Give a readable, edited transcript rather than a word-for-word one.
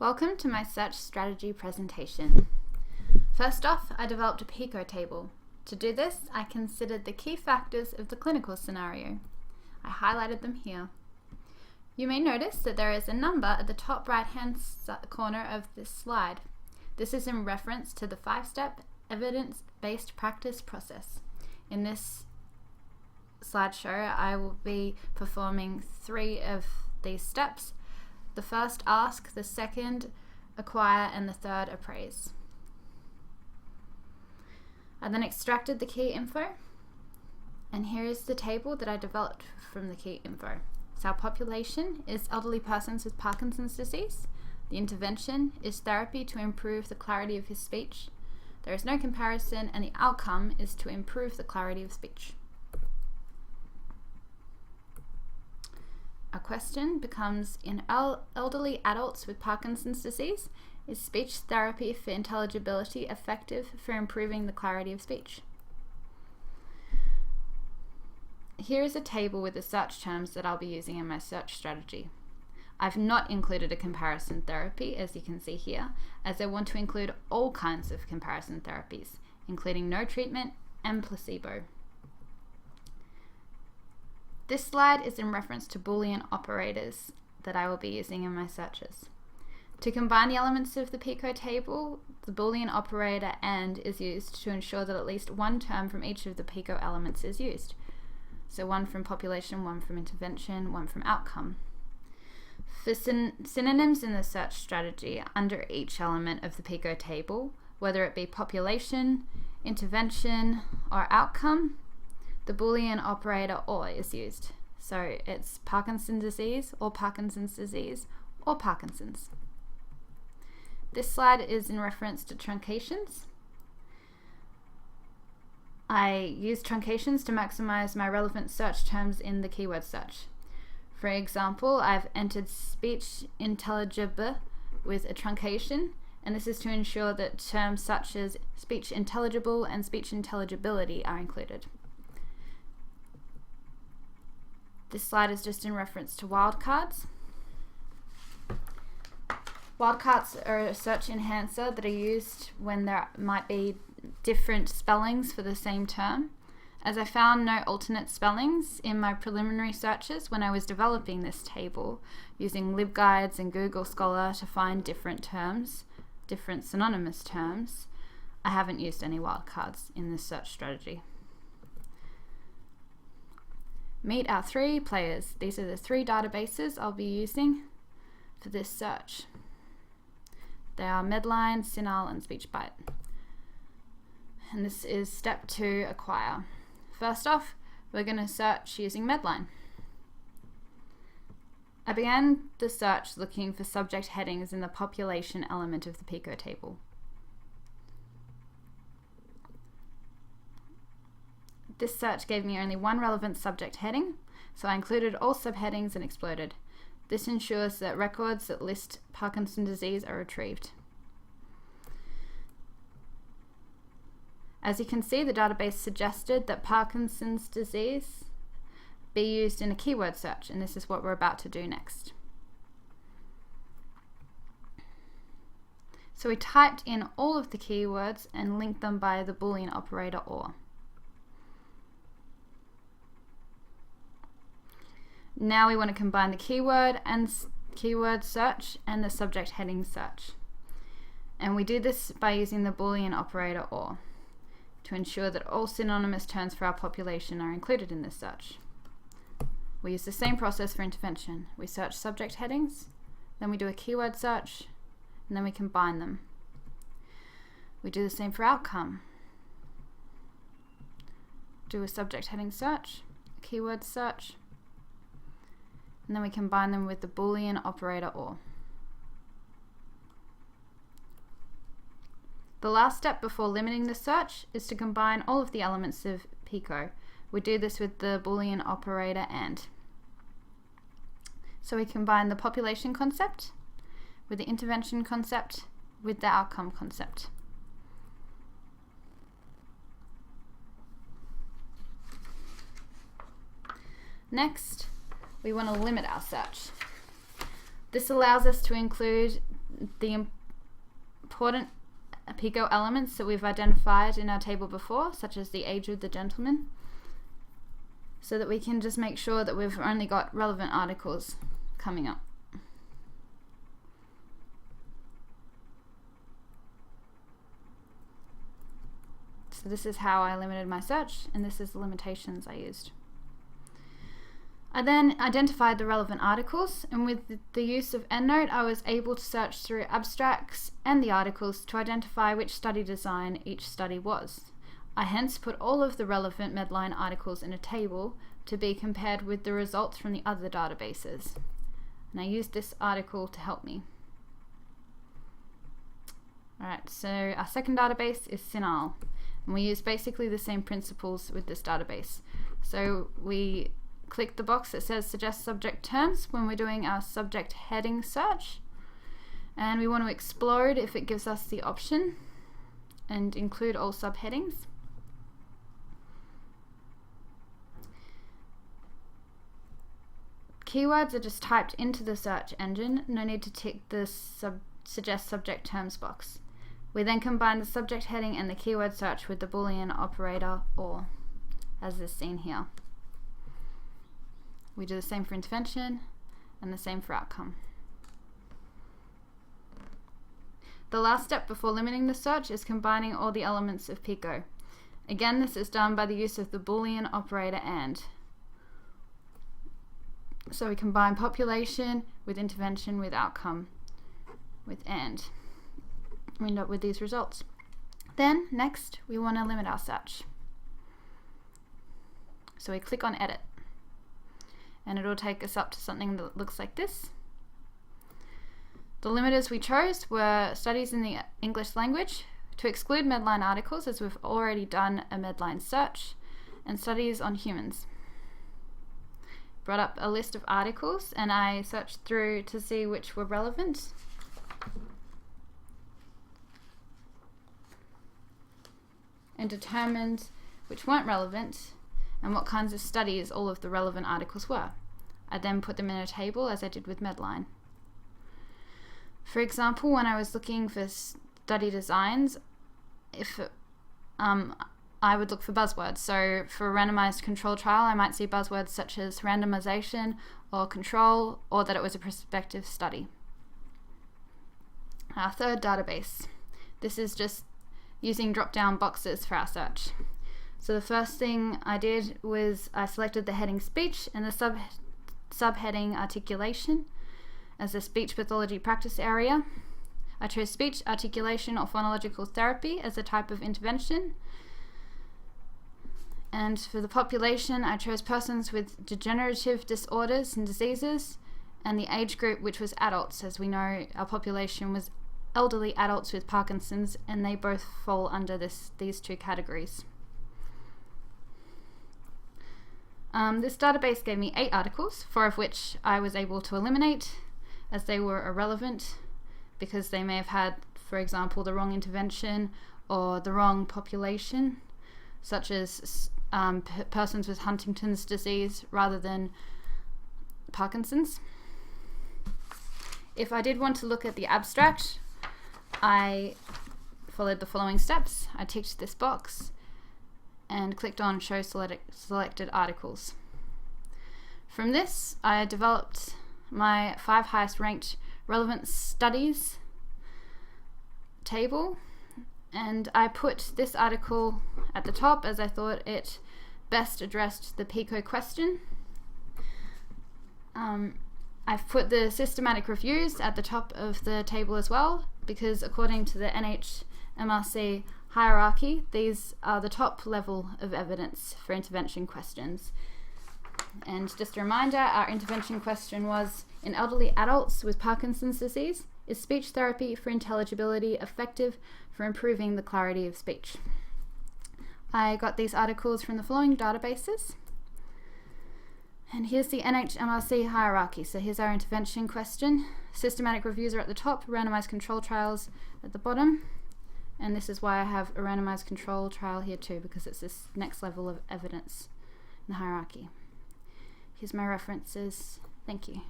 Welcome to my search strategy presentation. First off, I developed a PICO table. To do this, I considered the key factors of the clinical scenario. I highlighted them here. You may notice that there is a number at the top right-hand corner of this slide. This is in reference to the 5-step evidence-based practice process. In this slideshow, I will be performing 3 of these steps. The first, ask; the second, acquire; and the third, appraise. I then extracted the key info, and here is the table that I developed from the key info. So our population is elderly persons with Parkinson's disease. The intervention is therapy to improve the clarity of his speech. There is no comparison, and the outcome is to improve the clarity of speech. A question becomes, in elderly adults with Parkinson's disease, is speech therapy for intelligibility effective for improving the clarity of speech? Here is a table with the search terms that I'll be using in my search strategy. I've not included a comparison therapy, as you can see here, as I want to include all kinds of comparison therapies, including no treatment and placebo. This slide is in reference to Boolean operators that I will be using in my searches. To combine the elements of the PICO table, the Boolean operator AND is used to ensure that at least one term from each of the PICO elements is used. So one from population, one from intervention, one from outcome. For synonyms in the search strategy under each element of the PICO table, whether it be population, intervention, or outcome, the Boolean operator OR is used. So it's Parkinson's disease, or Parkinson's disease, or Parkinson's. This slide is in reference to truncations. I use truncations to maximize my relevant search terms in the keyword search. For example, I've entered speech intelligible with a truncation, and this is to ensure that terms such as speech intelligible and speech intelligibility are included. This slide is just in reference to wildcards. Wildcards are a search enhancer that are used when there might be different spellings for the same term. As I found no alternate spellings in my preliminary searches when I was developing this table, using LibGuides and Google Scholar to find different terms, different synonymous terms, I haven't used any wildcards in this search strategy. Meet our 3 players. These are the 3 databases I'll be using for this search. They are Medline, CINAHL, and SpeechBite. And this is step 2, acquire. First off, we're going to search using Medline. I began the search looking for subject headings in the population element of the PICO table. This search gave me only one relevant subject heading, so I included all subheadings and exploded. This ensures that records that list Parkinson's disease are retrieved. As you can see, the database suggested that Parkinson's disease be used in a keyword search, and this is what we're about to do next. So we typed in all of the keywords and linked them by the Boolean operator OR. Now we want to combine the keyword and keyword search and the subject heading search. And we do this by using the Boolean operator OR to ensure that all synonymous terms for our population are included in this search. We use the same process for intervention. We search subject headings, then we do a keyword search, and then we combine them. We do the same for outcome. Do a subject heading search, a keyword search, and then we combine them with the Boolean operator OR. The last step before limiting the search is to combine all of the elements of PICO. We do this with the Boolean operator AND. So we combine the population concept with the intervention concept with the outcome concept. Next, we want to limit our search. This allows us to include the important PICO elements that we've identified in our table before, such as the age of the gentleman, so that we can just make sure that we've only got relevant articles coming up. So this is how I limited my search, and this is the limitations I used. I then identified the relevant articles, and with the use of EndNote, I was able to search through abstracts and the articles to identify which study design each study was. I hence put all of the relevant Medline articles in a table to be compared with the results from the other databases. And I used this article to help me. Alright, so our second database is CINAHL. And we use basically the same principles with this database. So we click the box that says suggest subject terms when we're doing our subject heading search. And we want to explode if it gives us the option and include all subheadings. Keywords are just typed into the search engine. No need to tick the suggest subject terms box. We then combine the subject heading and the keyword search with the Boolean operator OR, as is seen here. We do the same for intervention and the same for outcome. The last step before limiting the search is combining all the elements of PICO. Again, this is done by the use of the Boolean operator AND. So we combine population with intervention with outcome with AND. We end up with these results. Then, next, we want to limit our search. So we click on Edit, and it'll take us up to something that looks like this. The limiters we chose were studies in the English language, to exclude Medline articles as we've already done a Medline search, and studies on humans. Brought up a list of articles, and I searched through to see which were relevant. And determined which weren't relevant and what kinds of studies all of the relevant articles were. I then put them in a table as I did with Medline. For example, when I was looking for study designs, I would look for buzzwords. So for a randomized control trial, I might see buzzwords such as randomization or control, or that it was a prospective study. Our third database. This is just using drop-down boxes for our search. So the first thing I did was I selected the heading speech and the subheading articulation as a speech pathology practice area. I chose speech, articulation, or phonological therapy as a type of intervention. And for the population, I chose persons with degenerative disorders and diseases, and the age group, which was adults. As we know, our population was elderly adults with Parkinson's, and they both fall under these two categories. This database gave me 8 articles, 4 of which I was able to eliminate as they were irrelevant because they may have had, for example, the wrong intervention or the wrong population, such as persons with Huntington's disease rather than Parkinson's. If I did want to look at the abstract, I followed the following steps. I ticked this box and clicked on Show Selected Articles. From this, I developed my 5 highest ranked relevant studies table, and I put this article at the top as I thought it best addressed the PICO question. I've put the systematic reviews at the top of the table as well, because according to the NHMRC hierarchy, these are the top level of evidence for intervention questions. And just a reminder, our intervention question was, in elderly adults with Parkinson's disease, is speech therapy for intelligibility effective for improving the clarity of speech? I got these articles from the following databases. And here's the NHMRC hierarchy. So here's our intervention question. Systematic reviews are at the top, randomized control trials at the bottom. And this is why I have a randomized control trial here too, because it's this next level of evidence in the hierarchy. Here's my references. Thank you.